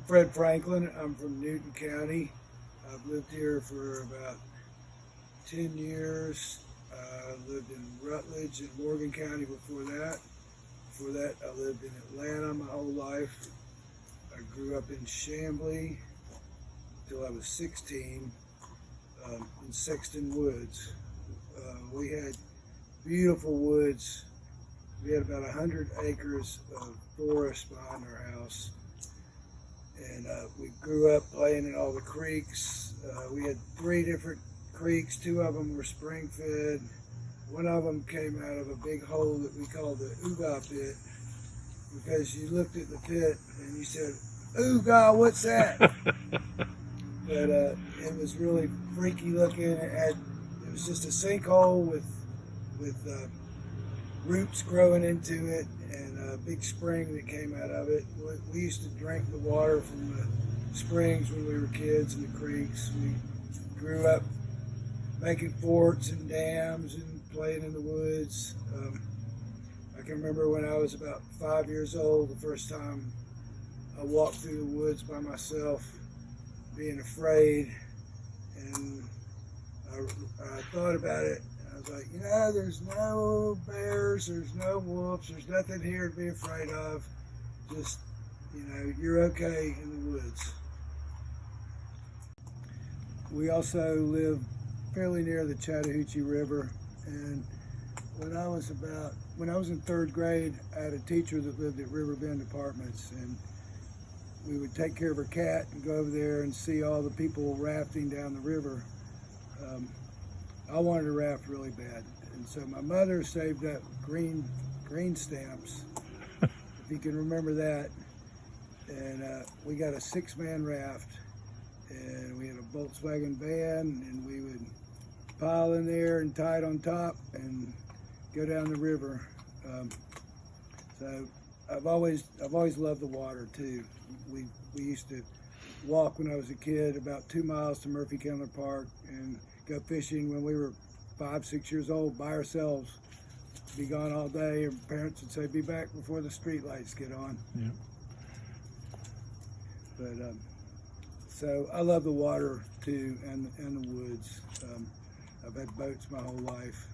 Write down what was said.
Fred Franklin. I'm from Newton County. I've lived here for about 10 years. I lived in Rutledge and Morgan County before that. Before that, I lived in Atlanta my whole life. I grew up in Chamblee until I was 16 in Sexton Woods. We had beautiful woods. We had about 100 acres of forest behind our house. And we grew up playing in all the creeks. We had 3 different creeks. 2 of them were spring fed. One of them came out of a big hole that we called the Ooga pit, because you looked at the pit and you said, "Ooga, what's that?" But it was really freaky looking. It was just a sinkhole with roots growing into it, and a big spring that came out of it. We used to drink the water from the springs when we were kids in the creeks. We grew up making forts and dams and playing in the woods. I can remember when I was about 5 years old, the first time I walked through the woods by myself, being afraid, and I thought about it. I was like, there's no bears, there's no wolves, there's nothing here to be afraid of. Just, you're okay in the woods. We also live fairly near the Chattahoochee River, and when I was in 3rd grade, I had a teacher that lived at Riverbend Apartments, and we would take care of her cat and go over there and see all the people rafting down the river. I wanted to raft really bad, and so my mother saved up green stamps, if you can remember that, and we got a 6-man raft, and we had a Volkswagen van, and we would pile in there and tie it on top and go down the river. So I've always loved the water too. We used to walk when I was a kid about 2 miles to Murphy Kendler Park and go fishing when we were 5, 6 years old by ourselves. Be gone all day, and parents would say, "Be back before the street lights get on." Yeah. But so I love the water too, and the woods. I've had boats my whole life.